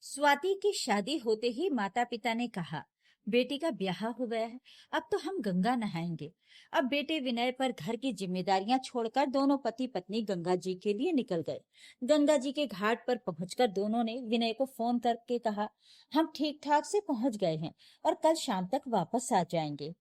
स्वाति की शादी होते ही माता पिता ने कहा, बेटी का ब्याह हो गया है, अब तो हम गंगा नहाएंगे। अब बेटे विनय पर घर की जिम्मेदारियां छोड़कर दोनों पति पत्नी गंगा जी के लिए निकल गए। गंगा जी के घाट पर पहुंचकर दोनों ने विनय को फोन करके कहा, हम ठीक ठाक से पहुंच गए हैं और कल शाम तक वापस आ जाएंगे।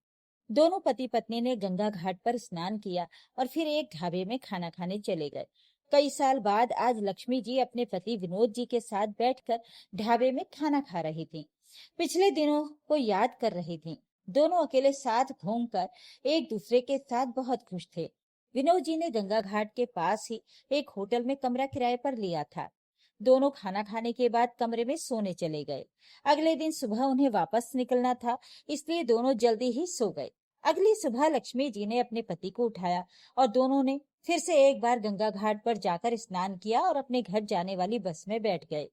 दोनों पति पत्नी ने गंगा घाट पर स्नान किया और फिर एक ढाबे में खाना खाने चले गए। कई साल बाद आज लक्ष्मी जी अपने पति विनोद जी के साथ बैठकर ढाबे में खाना खा रही थीं। पिछले दिनों को याद कर रही थीं। दोनों अकेले साथ घूमकर एक दूसरे के साथ बहुत खुश थे। विनोद जी ने गंगा घाट के पास ही एक होटल में कमरा किराए पर लिया था। दोनों खाना खाने के बाद कमरे में सोने चले गए। अगले दिन सुबह उन्हें वापस निकलना था, इसलिए दोनों जल्दी ही सो गए। अगली सुबह लक्ष्मी जी ने अपने पति को उठाया और दोनों ने फिर से एक बार गंगा घाट पर जाकर स्नान किया और अपने घर जाने वाली बस में बैठ गए।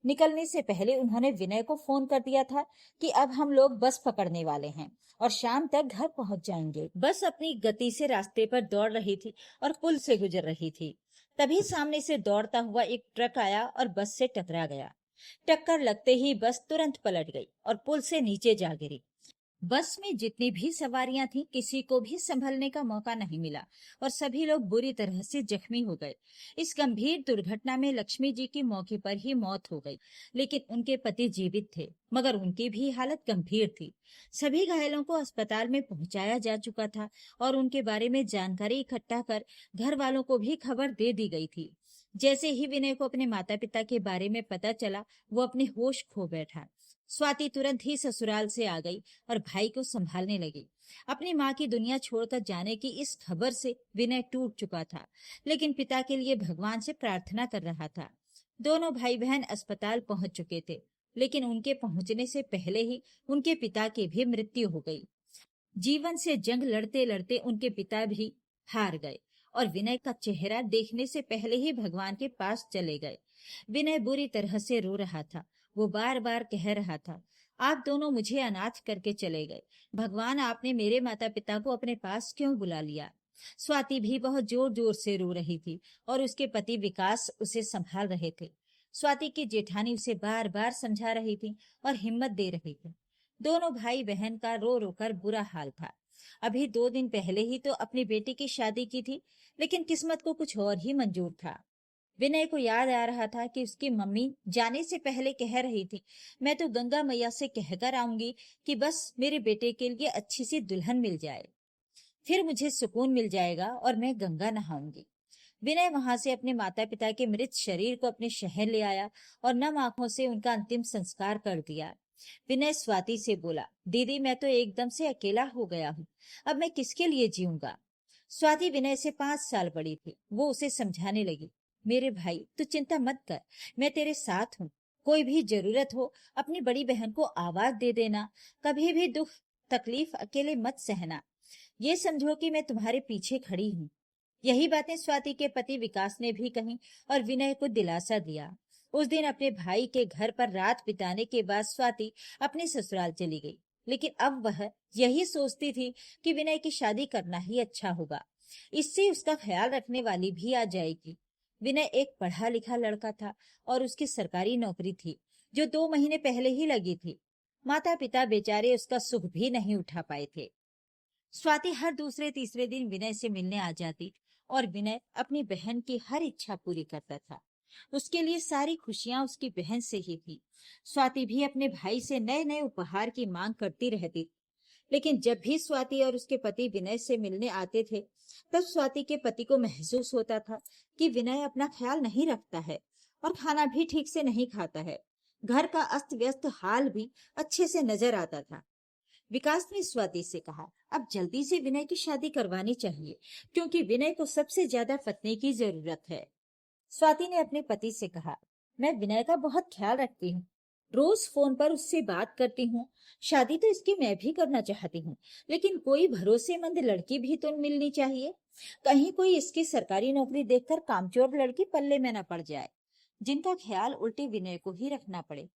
निकलने से पहले उन्होंने विनय को फोन कर दिया था कि अब हम लोग बस पकड़ने वाले हैं और शाम तक घर पहुंच जाएंगे। बस अपनी गति से रास्ते पर दौड़ रही थी और पुल से गुजर रही थी। तभी सामने से दौड़ता हुआ एक ट्रक आया और बस से टकरा गया। टक्कर लगते ही बस तुरंत पलट गई और पुल से नीचे जा गिरी। बस में जितनी भी सवारियां थीं, किसी को भी संभलने का मौका नहीं मिला और सभी लोग बुरी तरह से जख्मी हो गए। इस गंभीर दुर्घटना में लक्ष्मी जी की मौके पर ही मौत हो गई, लेकिन उनके पति जीवित थे, मगर उनकी भी हालत गंभीर थी। सभी घायलों को अस्पताल में पहुंचाया जा चुका था और उनके बारे में जानकारी इकट्ठा कर घर वालों को भी खबर दे दी गई थी। जैसे ही विनय को अपने माता पिता के बारे में पता चला, वो अपने होश खो बैठा। स्वाति तुरंत ही ससुराल से आ गई और भाई को संभालने लगी। अपनी माँ की दुनिया छोड़कर जाने की इस खबर से विनय टूट चुका था, लेकिन पिता के लिए भगवान से प्रार्थना कर रहा था। दोनों भाई बहन अस्पताल पहुंच चुके थे, लेकिन उनके पहुंचने से पहले ही उनके पिता की भी मृत्यु हो गई। जीवन से जंग लड़ते लड़ते उनके पिता भी हार गए और विनय का चेहरा देखने से पहले ही भगवान के पास चले गए। विनय बुरी तरह से रो रहा था। वो बार बार कह रहा था, आप दोनों मुझे अनाथ करके चले गए। भगवान, आपने मेरे माता पिता को अपने पास क्यों बुला लिया? स्वाति भी बहुत जोर जोर से रो रही थी और उसके पति विकास उसे संभाल रहे थे। स्वाति की जेठानी उसे बार बार समझा रही थी और हिम्मत दे रही थी। दोनों भाई बहन का रो रो कर बुरा हाल था। अभी 2 दिन पहले ही तो अपनी बेटी की शादी की थी, लेकिन किस्मत को कुछ और ही मंजूर था। विनय को याद आ रहा था कि उसकी मम्मी जाने से पहले कह रही थी, मैं तो गंगा मैया से कहकर आऊंगी कि बस मेरे बेटे के लिए अच्छी सी दुल्हन मिल जाए, फिर मुझे सुकून मिल जाएगा और मैं गंगा नहाऊंगी। विनय वहां से अपने माता पिता के मृत शरीर को अपने शहर ले आया और नम आंखों से उनका अंतिम संस्कार कर दिया। विनय स्वाति से बोला, दीदी, मैं तो एकदम से अकेला हो गया हूँ, अब मैं किसके लिए जीऊंगा? स्वाति विनय से 5 साल बड़ी थी। वो उसे समझाने लगी, मेरे भाई, तू चिंता मत कर, मैं तेरे साथ हूँ। कोई भी जरूरत हो अपनी बड़ी बहन को आवाज दे देना। कभी भी दुख तकलीफ अकेले मत सहना। ये समझो कि मैं तुम्हारे पीछे खड़ी हूँ। यही बातें स्वाति के पति विकास ने भी कही और विनय को दिलासा दिया। उस दिन अपने भाई के घर पर रात बिताने के बाद स्वाति अपने ससुराल चली गई, लेकिन अब वह यही सोचती थी कि विनय की शादी करना ही अच्छा होगा। इससे उसका ख्याल रखने वाली भी आ जाएगी। विनय एक पढ़ा लिखा लड़का था और उसकी सरकारी नौकरी थी, जो 2 महीने पहले ही लगी थी। माता पिता बेचारे उसका सुख भी नहीं उठा पाए थे। स्वाति हर दूसरे तीसरे दिन विनय से मिलने आ जाती और विनय अपनी बहन की हर इच्छा पूरी करता था। उसके लिए सारी खुशियां उसकी बहन से ही थी। स्वाति भी अपने भाई से नए नए उपहार की मांग करती रहती, लेकिन जब भी स्वाति और उसके पति विनय से मिलने आते थे, तब स्वाति के पति को महसूस होता था कि विनय अपना ख्याल नहीं रखता है और खाना भी ठीक से नहीं खाता है। घर का अस्त व्यस्त हाल भी अच्छे से नजर आता था। विकास ने स्वाति से कहा, अब जल्दी से विनय की शादी करवानी चाहिए, क्योंकि विनय को सबसे ज्यादा पत्नी की जरूरत है। स्वाति ने अपने पति से कहा, मैं विनय का बहुत ख्याल रखती हूँ, रोज फोन पर उससे बात करती हूँ। शादी तो इसकी मैं भी करना चाहती हूँ, लेकिन कोई भरोसेमंद लड़की भी तो मिलनी चाहिए। कहीं कोई इसकी सरकारी नौकरी देखकर कामचोर लड़की पल्ले में न पड़ जाए, जिनका ख्याल उल्टे विनय को ही रखना पड़े।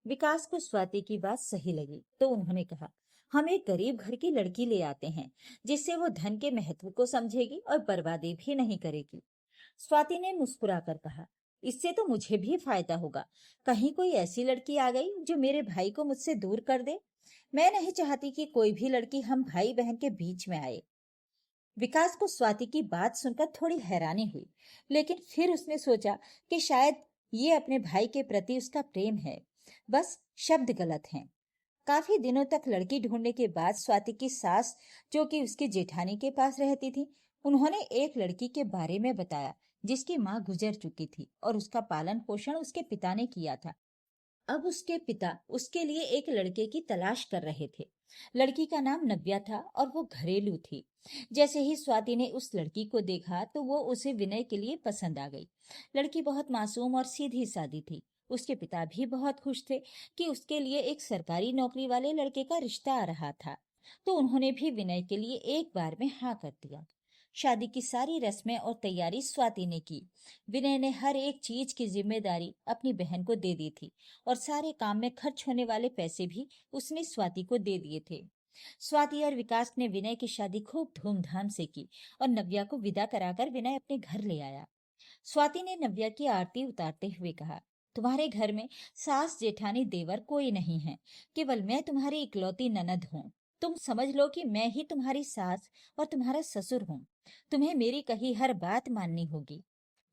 विकास को स्वाति की बात सही लगी, तो उन्होंने कहा, हम एक गरीब घर की लड़की ले आते हैं, जिससे वो धन के महत्व को समझेगी और बर्बादी भी नहीं करेगी। स्वाति ने मुस्कुराकर कहा, इससे तो मुझे भी फायदा होगा। कहीं कोई ऐसी लड़की आ गई जो मेरे भाई को मुझसे दूर कर दे। मैं नहीं चाहती कि कोई भी लड़की हम भाई बहन के बीच में आए। विकास को स्वाति की बात सुनकर थोड़ी हैरानी हुई, लेकिन फिर उसने सोचा कि शायद ये अपने भाई के प्रति उसका प्रेम है, बस शब्द गलत हैं। काफी दिनों तक लड़की ढूंढने के बाद स्वाति की सास, जो कि उसकी जेठानी के पास रहती थी, उन्होंने एक लड़की के बारे में बताया जिसकी माँ गुजर चुकी थी और उसका पालन पोषण उसके पिता ने किया था। अब उसके पिता उसके लिए एक लड़के की तलाश कर रहे थे। लड़की का नाम नव्या था और वो घरेलू थी। जैसे ही स्वाति ने उस लड़की को देखा तो वो उसे विनय के लिए पसंद आ गई। लड़की बहुत मासूम और सीधी सादी थी। उसके पिता भी बहुत खुश थे कि उसके लिए एक सरकारी नौकरी वाले लड़के का रिश्ता आ रहा था, तो उन्होंने भी विनय के लिए एक बार में हाँ कर दिया। शादी की सारी रस्में और तैयारी स्वाति ने की। विनय ने हर एक चीज की जिम्मेदारी अपनी बहन को दे दी थी और सारे काम में खर्च होने वाले पैसे भी उसने स्वाति को दे दिए थे। स्वाति और विकास ने विनय की शादी खूब धूमधाम से की और नव्या को विदा कराकर विनय अपने घर ले आया। स्वाति ने नव्या की आरती उतारते हुए कहा, तुम्हारे घर में सास जेठानी देवर कोई नहीं है, केवल मैं तुम्हारी इकलौती ननद हूँ। तुम समझ लो कि मैं ही तुम्हारी सास और तुम्हारा ससुर हूँ। तुम्हें मेरी कही हर बात माननी होगी।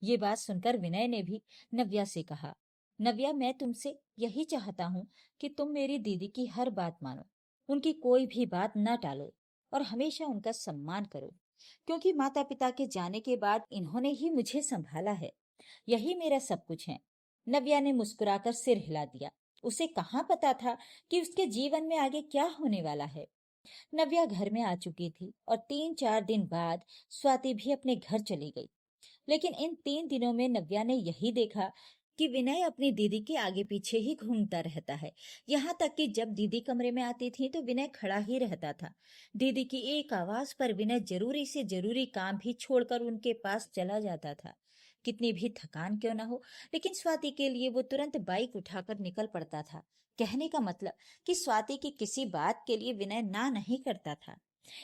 ये बात सुनकर विनय ने भी नव्या से कहा, नव्या, मैं तुमसे यही चाहता हूँ कि तुम मेरी दीदी की हर बात मानो, उनकी कोई भी बात न टालो और हमेशा उनका सम्मान करो, क्योंकि माता पिता के जाने के बाद इन्होंने ही मुझे संभाला है। यही मेरा सब कुछ है। नव्या ने मुस्कुराकर सिर हिला दिया। उसे कहाँ पता था कि उसके जीवन में आगे क्या होने वाला है। नव्या घर में आ चुकी थी और 3-4 दिन बाद स्वाति भी अपने घर चली गई। लेकिन इन 3 दिनों में नव्या ने यही देखा कि विनय अपनी दीदी के आगे पीछे ही घूमता रहता है। यहाँ तक कि जब दीदी कमरे में आती थी तो विनय खड़ा ही रहता था। दीदी की एक आवाज पर विनय जरूरी से जरूरी काम भी छोड़कर उनके पास चला जाता था। कितनी भी थकान क्यों ना हो, लेकिन स्वाति के लिए वो तुरंत बाइक उठाकर निकल पड़ता था। कहने का मतलब कि स्वाति की किसी बात के लिए विनय ना नहीं करता था।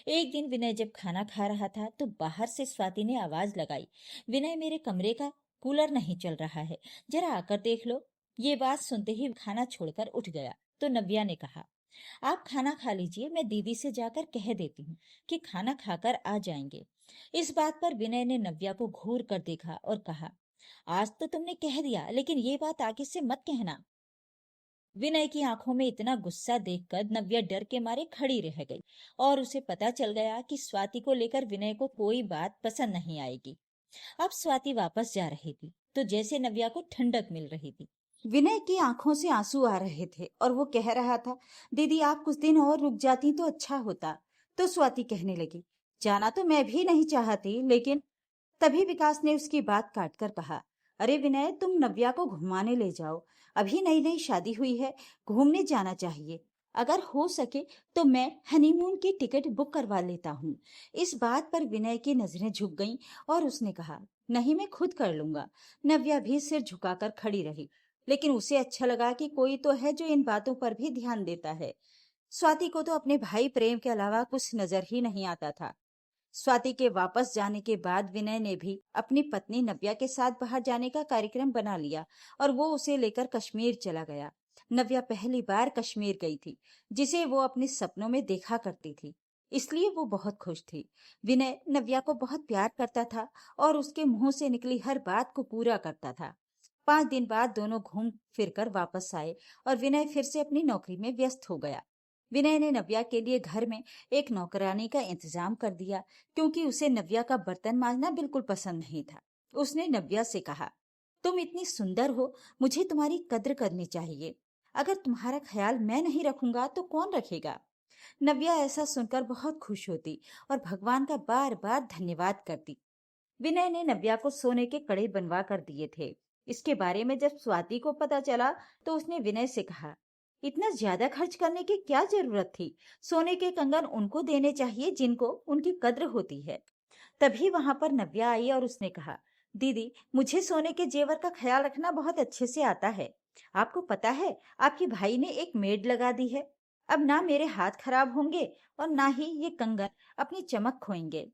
एक दिन विनय जब खाना खा रहा था तो बाहर से स्वाति ने आवाज लगाई, विनय, मेरे कमरे का कूलर नहीं चल रहा है, जरा आकर देख लो। ये बात सुनते ही खाना छोड़कर उठ गया तो नव्या ने कहा, आप खाना खा लीजिए, मैं दीदी से जाकर कह देती हूँ कि खाना खाकर आ जाएंगे। इस बात पर विनय ने नव्या को घूर कर देखा और कहा, आज तो तुमने कह दिया, लेकिन ये बात आगे से मत कहना। विनय की आंखों में इतना गुस्सा देखकर नव्या डर के मारे खड़ी रह गई और उसे पता चल गया कि स्वाति को लेकर विनय को कोई बात पसंद नहीं आएगी। अब स्वाति वापस जा रही थी तो जैसे नव्या को ठंडक मिल रही थी। विनय की आंखों से आंसू आ रहे थे और वो कह रहा था, दीदी आप कुछ दिन और रुक जाती तो अच्छा होता। तो स्वाति कहने लगी, जाना तो मैं भी नहीं चाहती, लेकिन तभी विकास ने उसकी बात काटकर कहा, अरे विनय, तुम नव्या को घुमाने ले जाओ। अभी नई नई शादी हुई है, घूमने जाना चाहिए। अगर हो सके तो मैं हनीमून की टिकट बुक करवा लेता हूँ। इस बात पर विनय की नजरें झुक गईं और उसने कहा, नहीं, मैं खुद कर लूंगा। नव्या भी सिर झुकाकर खड़ी रही, लेकिन उसे अच्छा लगा कि कोई तो है जो इन बातों पर भी ध्यान देता है। स्वाति को तो अपने भाई प्रेम के अलावा कुछ नजर ही नहीं आता था। स्वाति के वापस जाने के बाद विनय ने भी अपनी पत्नी नव्या के साथ बाहर जाने का कार्यक्रम बना लिया और वो उसे लेकर कश्मीर चला गया। नव्या पहली बार कश्मीर गई थी, जिसे वो अपने सपनों में देखा करती थी, इसलिए वो बहुत खुश थी। विनय नव्या को बहुत प्यार करता था और उसके मुंह से निकली हर बात को पूरा करता था। 5 दिन बाद दोनों घूम फिर कर वापस आए और विनय फिर से अपनी नौकरी में व्यस्त हो गया। विनय ने नव्या के लिए घर में एक नौकरानी का इंतजाम कर दिया, क्योंकि उसे नव्या का बर्तन मांजना बिल्कुल पसंद नहीं था। उसने नव्या से कहा, तुम इतनी सुंदर हो, मुझे तुम्हारी कद्र करनी चाहिए। अगर तुम्हारा ख्याल मैं नहीं रखूंगा तो कौन रखेगा। नव्या ऐसा सुनकर बहुत खुश होती और भगवान का बार बार धन्यवाद करती। विनय ने नव्या को सोने के कड़े बनवा कर दिए थे। इसके बारे में जब स्वाति को पता चला तो उसने विनय से कहा, इतना ज्यादा खर्च करने की क्या जरूरत थी। सोने के कंगन उनको देने चाहिए जिनको उनकी कद्र होती है। तभी वहां पर नव्या आई और उसने कहा, दीदी, मुझे सोने के जेवर का ख्याल रखना बहुत अच्छे से आता है। आपको पता है, आपके भाई ने एक मेड लगा दी है। अब ना मेरे हाथ खराब होंगे और ना ही ये कंगन अपनी चमक खोएंगे।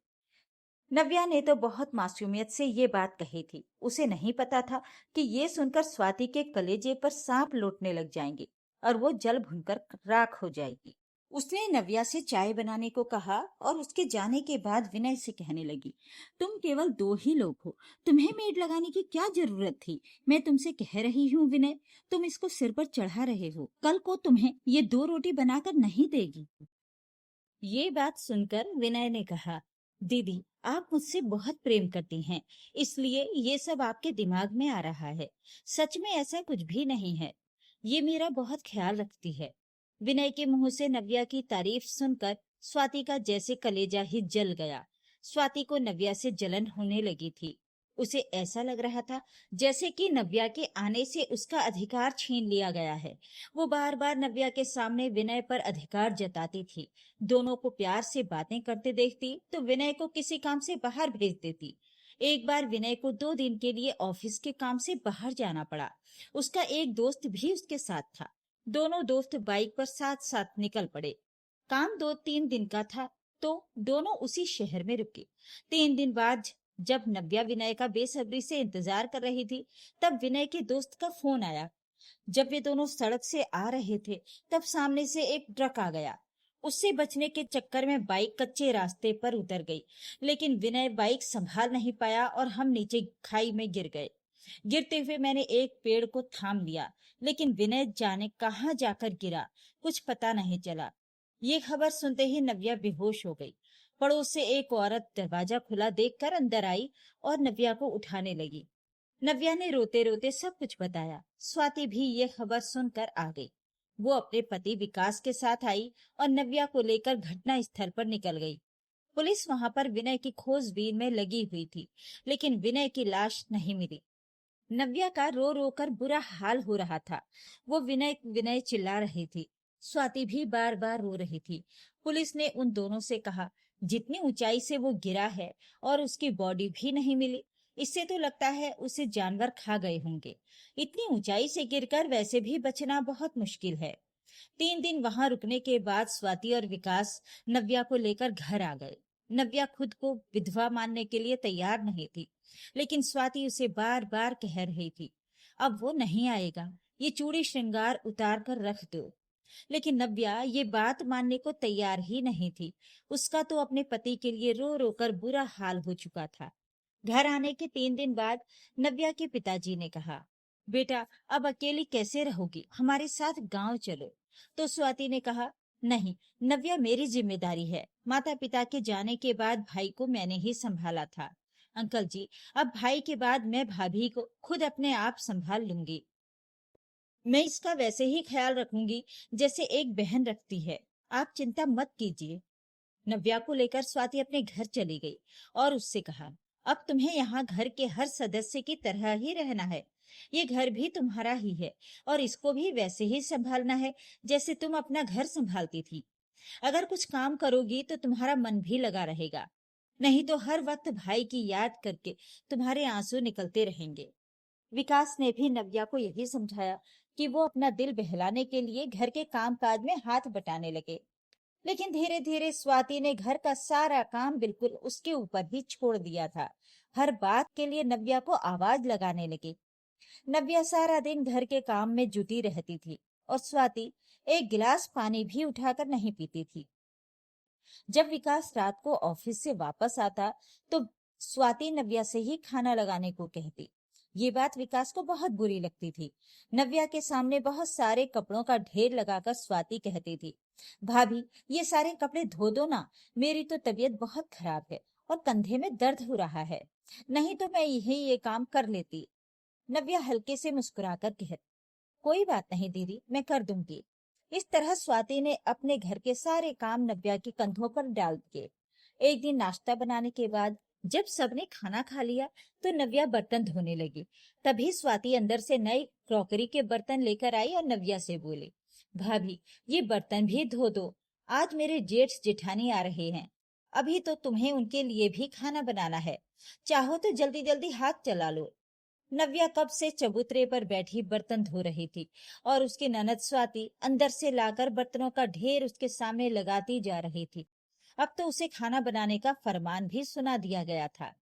नव्या ने तो बहुत मासूमियत से ये बात कही थी। उसे नहीं पता था कि ये सुनकर स्वाति के कलेजे पर सांप लौटने लग जाएंगे और वो जल भुनकर राख हो जाएगी। उसने नव्या से चाय बनाने को कहा और उसके जाने के बाद विनय से कहने लगी, तुम केवल दो ही लोग हो, तुम्हें मेड लगाने की क्या जरूरत थी। मैं तुमसे कह रही हूँ विनय, तुम इसको सिर पर चढ़ा रहे हो, कल को तुम्हें ये दो रोटी बनाकर नहीं देगी। ये बात सुनकर विनय ने कहा, दीदी आप मुझसे बहुत प्रेम करती हैं, इसलिए ये सब आपके दिमाग में आ रहा है। सच में ऐसा कुछ भी नहीं है। ये मेरा बहुत ख्याल रखती है। विनय के मुंह से नव्या की तारीफ सुनकर स्वाति का जैसे कलेजा ही जल गया। स्वाति को नव्या से जलन होने लगी थी। उसे ऐसा लग रहा था जैसे कि नव्या के आने से उसका अधिकार छीन लिया गया है। वो बार बार नव्या के सामने विनय पर अधिकार जताती थी। दोनों को प्यार से बातें करते देखती तो विनय को किसी काम से बाहर भेज देती। एक बार विनय को 2 दिन के लिए ऑफिस के काम से बाहर जाना पड़ा। उसका एक दोस्त भी उसके साथ था। दोनों दोस्त बाइक पर साथ साथ निकल पड़े। काम 2-3 दिन का था तो दोनों उसी शहर में रुके। 3 दिन बाद जब नव्या विनय का बेसब्री से इंतजार कर रही थी, तब विनय के दोस्त का फोन आया। जब वे दोनों सड़क से आ रहे थे, तब सामने से एक ट्रक आ गया। उससे बचने के चक्कर में बाइक कच्चे रास्ते पर उतर गई, लेकिन विनय बाइक संभाल नहीं पाया और हम नीचे खाई में गिर गए। गिरते हुए मैंने एक पेड़ को थाम लिया, लेकिन विनय जाने कहाँ जाकर गिरा, कुछ पता नहीं चला। ये खबर सुनते ही नव्या बेहोश हो गई। पड़ोस से एक औरत दरवाजा खुला देखकर अंदर आई और नव्या को उठाने लगी। नव्या ने रोते रोते सब कुछ बताया। स्वाति भी ये खबर सुनकर आ गई। वो अपने पति विकास के साथ आई और नव्या को लेकर घटना स्थल पर निकल गई। पुलिस वहां पर विनय की खोजबीन में लगी हुई थी, लेकिन विनय की लाश नहीं मिली। नव्या का रो रो कर बुरा हाल हो रहा था। वो विनय विनय चिल्ला रही थी। स्वाति भी बार बार रो रही थी। पुलिस ने उन दोनों से कहा, जितनी ऊंचाई से वो गिरा है और उसकी बॉडी भी नहीं मिली, इससे तो लगता है उसे जानवर खा गए होंगे। इतनी ऊंचाई से गिरकर वैसे भी बचना बहुत मुश्किल है। 3 दिन वहां रुकने के बाद स्वाति और विकास नव्या को लेकर घर आ गए। नव्या खुद को विधवा मानने के लिए तैयार नहीं थी, लेकिन स्वाति उसे बार बार कह रही थी, अब वो नहीं आएगा, ये चूड़ी श्रृंगार उतार कर रख दो। लेकिन नव्या ये बात मानने को तैयार ही नहीं थी। उसका तो अपने पति के लिए रो रो कर बुरा हाल हो चुका था। घर आने के 3 दिन बाद नव्या के पिताजी ने कहा, बेटा अब अकेली कैसे रहोगी, हमारे साथ गांव चलो। तो स्वाति ने कहा, नहीं, नव्या मेरी जिम्मेदारी है। माता पिता के जाने के बाद भाई को मैंने ही संभाला था। अंकल जी, अब भाई के बाद मैं भाभी को खुद अपने आप संभाल लूंगी। मैं इसका वैसे ही ख्याल रखूंगी जैसे एक बहन रखती है। आप चिंता मत कीजिए। नव्या को लेकर स्वाति अपने घर चली गई और उससे कहा, अब तुम्हें यहाँ घर के हर सदस्य की तरह ही रहना है। ये घर भी तुम्हारा ही है और इसको भी वैसे ही संभालना है जैसे तुम अपना घर संभालती थी। अगर कुछ काम करोगी तो तुम्हारा मन भी लगा रहेगा, नहीं तो हर वक्त भाई की याद करके तुम्हारे आंसू निकलते रहेंगे। विकास ने भी नव्या को यही समझाया कि वो अपना दिल बहलाने के लिए घर के काम काज में हाथ बटाने लगे। लेकिन धीरे धीरे स्वाति ने घर का सारा काम बिल्कुल उसके ऊपर ही छोड़ दिया था। हर बात के लिए नव्या को आवाज लगाने लगी। नव्या सारा दिन घर के काम में जुटी रहती थी और स्वाति एक गिलास पानी भी उठाकर नहीं पीती थी। जब विकास रात को ऑफिस से वापस आता तो स्वाति नव्या से ही खाना लगाने को कहती। ये बात विकास को बहुत बुरी लगती थी। नव्या के सामने बहुत सारे कपड़ों का ढेर लगाकर स्वाति कहती थी, भाभी ये सारे कपड़े धो दो ना, मेरी तो तबीयत बहुत खराब है और कंधे में दर्द हो रहा है, नहीं तो मैं यही ये काम कर लेती। नव्या हल्के से मुस्कुराकर कहती, कोई बात नहीं दीदी, मैं कर दूंगी। इस तरह स्वाति ने अपने घर के सारे काम नव्या के कंधों पर डाल दिए। एक दिन नाश्ता बनाने के बाद जब सबने खाना खा लिया तो नव्या बर्तन धोने लगी। तभी स्वाति अंदर से नई क्रॉकरी के बर्तन लेकर आई और नव्या से बोली, भाभी ये बर्तन भी धो दो, आज मेरे जेठ जेठानी आ रहे हैं, अभी तो तुम्हें उनके लिए भी खाना बनाना है, चाहो तो जल्दी जल्दी हाथ चला लो। नव्या कब से चबूतरे पर बैठी बर्तन धो रही थी और उसकी ननद स्वाति अंदर से लाकर बर्तनों का ढेर उसके सामने लगाती जा रही थी। अब तो उसे खाना बनाने का फरमान भी सुना दिया गया था।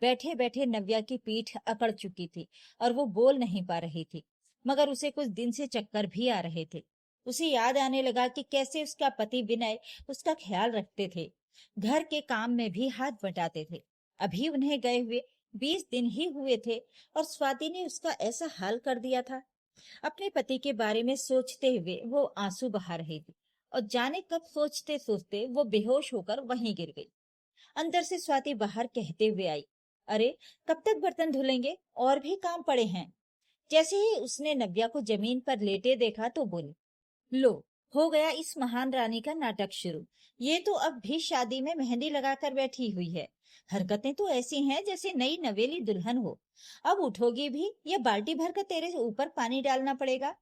बैठे बैठे नव्या की पीठ अकड़ चुकी थी और वो बोल नहीं पा रही थी, मगर उसे कुछ दिन से चक्कर भी आ रहे थे। उसे याद आने लगा कि कैसे उसका पति विनय उसका ख्याल रखते थे, घर के काम में भी हाथ बटाते थे। अभी उन्हें गए हुए 20 दिन ही हुए थे और स्वाति ने उसका ऐसा हाल कर दिया था। अपने पति के बारे में सोचते हुए वो आंसू बहा रही थी और जाने कब सोचते सोचते वो बेहोश होकर वहीं गिर गई। अंदर से स्वाति बाहर कहते हुए आई, अरे कब तक बर्तन धुलेंगे, और भी काम पड़े हैं। जैसे ही उसने नव्या को जमीन पर लेटे देखा तो बोली, लो, हो गया इस महान रानी का नाटक शुरू। ये तो अब भी शादी में मेहंदी लगाकर बैठी हुई है। हरकतें तो ऐसी हैं जैसे नई नवेली दुल्हन हो। अब उठोगी भी या बाल्टी भर कर तेरे ऊपर पानी डालना पड़ेगा।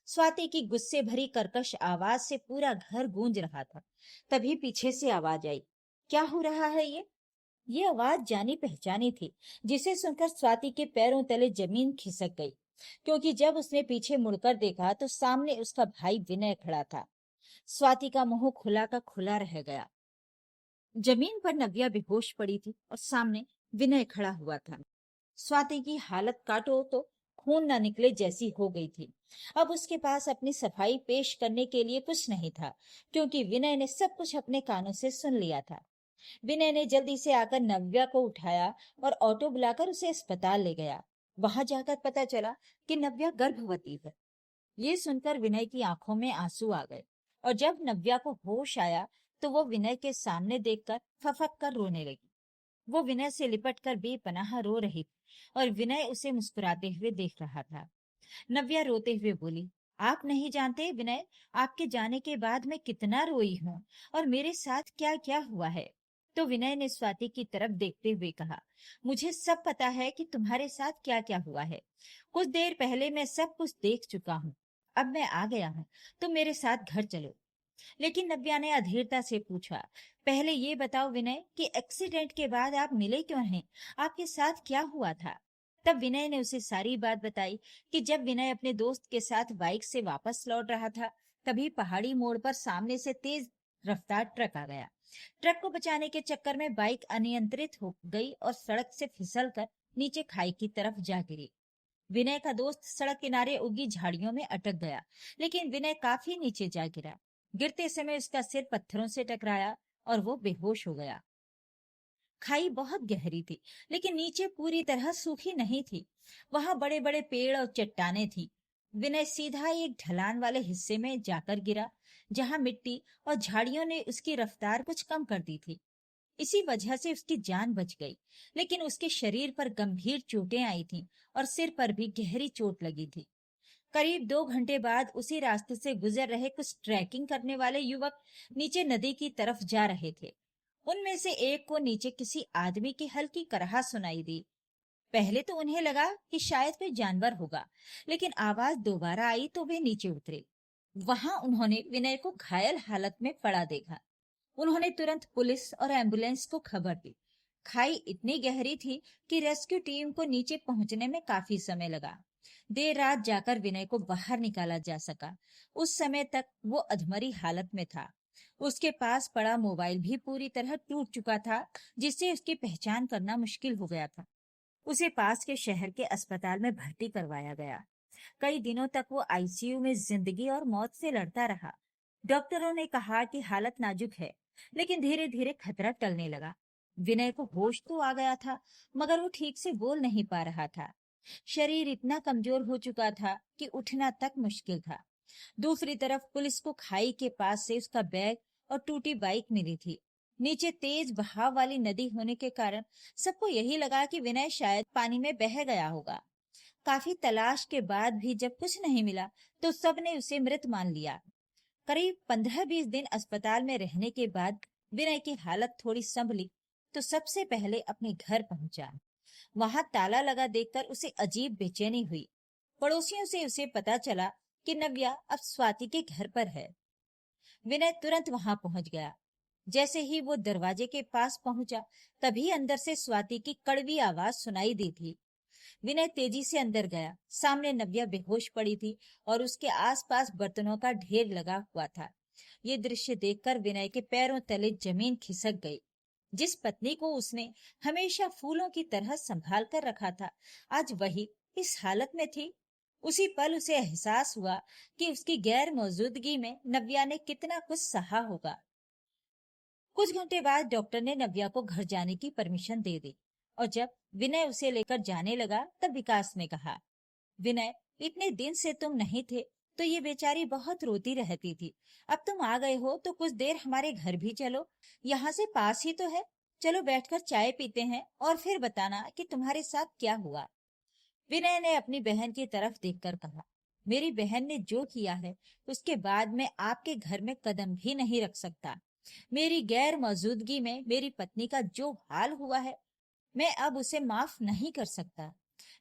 स्वाति की गुस्से भरी कर्कश आवाज से पूरा घर गूंज रहा था। तभी पीछे से आवाज आई, क्या हो रहा है ये आवाज जानी पहचानी थी, जिसे सुनकर स्वाति के पैरों तले जमीन खिसक गई, क्योंकि जब उसने पीछे मुड़कर देखा तो सामने उसका भाई विनय खड़ा था। स्वाति का मुंह खुला का खुला रह गया। जमीन पर नव्या बेहोश पड़ी थी और सामने विनय खड़ा हुआ था। स्वाति की हालत काटो तो खून न निकले जैसी हो गई थी। अब उसके पास अपनी सफाई पेश करने के लिए कुछ नहीं था, क्योंकि विनय ने सब कुछ अपने कानों से सुन लिया था। विनय ने जल्दी से आकर नव्या को उठाया और ऑटो बुलाकर उसे अस्पताल ले गया। वहां जाकर पता चला कि नव्या गर्भवती है। ये सुनकर विनय की आंखों में आंसू आ गए और जब नव्या को होश आया तो वो विनय के सामने देखकर फफक कर रोने लगी। वो विनय से लिपटकर बेपनाह रो रही थी और विनय उसे मुस्कुराते हुए देख रहा था। नव्या रोते हुए बोली, आप नहीं जानते विनय, आपके जाने के बाद मैं कितना रोई हूँ और मेरे साथ क्या क्या हुआ है। तो विनय ने स्वाति की तरफ देखते हुए कहा, मुझे सब पता है कि तुम्हारे साथ क्या क्या हुआ है। कुछ देर पहले मैं सब कुछ देख चुका हूँ। अब मैं आ गया हूँ, तुम मेरे साथ घर चलो। लेकिन नव्या ने अधीरता से पूछा, पहले ये बताओ विनय कि एक्सीडेंट के बाद आप मिले क्यों नहीं, आपके साथ क्या हुआ था। तब विनय ने उसे सारी बात बताई कि जब विनय अपने दोस्त के साथ बाइक से वापस लौट रहा था, तभी पहाड़ी मोड़ पर सामने से तेज रफ्तार ट्रक आ गया। ट्रक को बचाने के चक्कर में बाइक अनियंत्रित हो गई और सड़क से फिसलकर नीचे खाई की तरफ जा गिरी। विनय का दोस्त सड़क किनारे उगी झाड़ियों में अटक गया, लेकिन विनय काफी नीचे जा गिरा। गिरते समय उसका सिर पत्थरों से टकराया और वो बेहोश हो गया। खाई बहुत गहरी थी, लेकिन नीचे पूरी तरह सूखी नहीं थी। वहां बड़े बड़े पेड़ और चट्टाने थी। विनय सीधा एक ढलान वाले हिस्से में जाकर गिरा, जहां मिट्टी और झाड़ियों ने उसकी रफ्तार कुछ कम कर दी थी। इसी वजह से उसकी जान बच गई, लेकिन उसके शरीर पर गंभीर चोटें आई थीं और सिर पर भी गहरी चोट लगी थी। करीब 2 घंटे बाद उसी रास्ते से गुजर रहे कुछ ट्रैकिंग करने वाले युवक नीचे नदी की तरफ जा रहे थे। उनमें से एक को नीचे किसी आदमी की हल्की कराह सुनाई दी। पहले तो उन्हें लगा कि शायद कोई जानवर होगा, लेकिन आवाज दोबारा आई तो वे नीचे उतरे। वहां उन्होंने विनय को घायल हालत में पड़ा देखा। उन्होंने तुरंत पुलिस और एम्बुलेंस को खबर दी। खाई इतनी गहरी थी कि रेस्क्यू टीम को नीचे पहुंचने में काफी समय लगा। देर रात जाकर विनय को बाहर निकाला जा सका। उस समय तक वो अधमरी हालत में था। उसके पास पड़ा मोबाइल भी पूरी तरह टूट चुका था, जिससे उसकी पहचान करना मुश्किल हो गया था। उसे पास के शहर के अस्पताल में भर्ती करवाया गया। कई दिनों तक वो आईसीयू में जिंदगी और मौत से लड़ता रहा। डॉक्टरों ने कहा कि हालत नाजुक है, लेकिन धीरे धीरे खतरा टलने लगा। विनय को होश तो आ गया था, मगर वो ठीक से बोल नहीं पा रहा था। शरीर इतना कमजोर हो चुका था कि उठना तक मुश्किल था। दूसरी तरफ पुलिस को खाई के पास से उसका बैग और टूटी बाइक मिली थी। नीचे तेज बहाव वाली नदी होने के कारण सबको यही लगा कि विनय शायद पानी में बह गया होगा। काफी तलाश के बाद भी जब कुछ नहीं मिला तो सबने उसे मृत मान लिया। करीब 15-20 दिन अस्पताल में रहने के बाद विनय की हालत थोड़ी संभली तो सबसे पहले अपने घर पहुंचा। वहां ताला लगा देखकर उसे अजीब बेचैनी हुई। पड़ोसियों से उसे पता चला कि नव्या अब स्वाति के घर पर है। विनय तुरंत वहां पहुंच गया। जैसे ही वो दरवाजे के पास पहुंचा, तभी अंदर से स्वाति की कड़वी आवाज सुनाई दी थी। विनय तेजी से अंदर गया। सामने नव्या बेहोश पड़ी थी और उसके आसपास बर्तनों का ढेर लगा हुआ था। ये दृश्य देखकर विनय के पैरों तले जमीन खिसक गई। जिस पत्नी को उसने हमेशा फूलों की तरह संभाल कर रखा था, आज वही इस हालत में थी। उसी पल उसे एहसास हुआ कि उसकी गैर मौजूदगी में नव्या ने कितना कुछ सहा होगा। कुछ घंटे बाद डॉक्टर ने नव्या को घर जाने की परमिशन दे दी और जब विनय उसे लेकर जाने लगा तब विकास ने कहा, विनय, इतने दिन से तुम नहीं थे तो ये बेचारी बहुत रोती रहती थी। अब तुम आ गए हो तो कुछ देर हमारे घर भी चलो, यहाँ से पास ही तो है। चलो बैठकर चाय पीते हैं और फिर बताना कि तुम्हारे साथ क्या हुआ। विनय ने अपनी बहन की तरफ देखकर कहा, मेरी बहन ने जो किया है उसके बाद मैं आपके घर में कदम भी नहीं रख सकता। मेरी गैर मौजूदगी में मेरी पत्नी का जो हाल हुआ है, मैं अब उसे माफ नहीं कर सकता।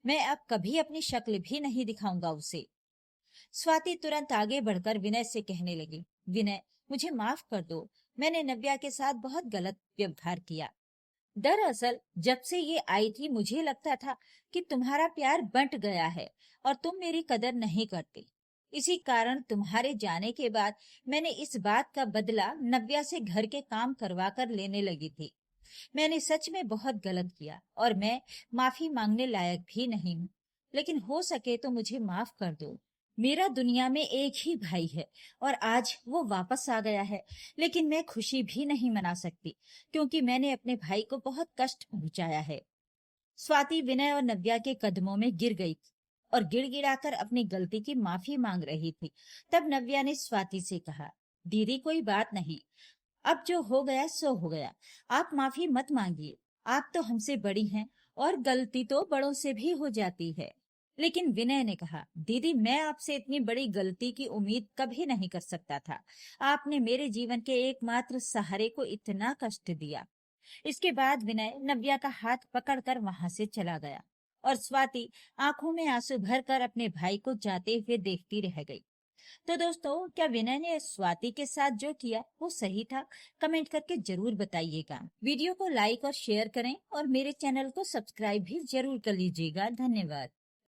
मैं अब कभी अपनी शक्ल भी नहीं दिखाऊंगा उसे। स्वाति तुरंत आगे बढ़कर विनय से कहने लगी, विनय, मुझे माफ कर दो, मैंने नव्या के साथ बहुत गलत व्यवहार किया। दरअसल जब से ये आई थी मुझे लगता था कि तुम्हारा प्यार बंट गया है और तुम मेरी कदर नहीं करते। इसी कारण तुम्हारे जाने के बाद मैंने इस बात का बदला नव्या से घर के काम करवा कर लेने लगी थी। मैंने सच में बहुत गलत किया और मैं माफी मांगने लायक भी नहीं हूँ, लेकिन हो सके तो मुझे माफ कर दो। मेरा दुनिया में एक ही भाई है और आज वो वापस आ गया है, लेकिन मैं खुशी भी नहीं मना सकती क्योंकि मैंने अपने भाई को बहुत कष्ट पहुंचाया है। स्वाति विनय और नव्या के कदमों में गिर गई और गिड़गिड़ाकर अपनी गलती की माफी मांग रही थी। तब नव्या ने स्वाति से कहा, दीदी कोई बात नहीं, अब जो हो गया सो हो गया, आप माफी मत मांगिए। आप तो हमसे बड़ी हैं और गलती तो बड़ों से भी हो जाती है। लेकिन विनय ने कहा, दीदी मैं आपसे इतनी बड़ी गलती की उम्मीद कभी नहीं कर सकता था। आपने मेरे जीवन के एकमात्र सहारे को इतना कष्ट दिया। इसके बाद विनय नव्या का हाथ पकड़कर वहां से चला गया और स्वाति आंखों में आंसू भरकर अपने भाई को जाते हुए देखती रह गई। तो दोस्तों, क्या विनय ने स्वाति के साथ जो किया वो सही था? कमेंट करके जरूर बताइएगा। वीडियो को लाइक और शेयर करें और मेरे चैनल को सब्सक्राइब भी जरूर कर लीजिएगा। धन्यवाद।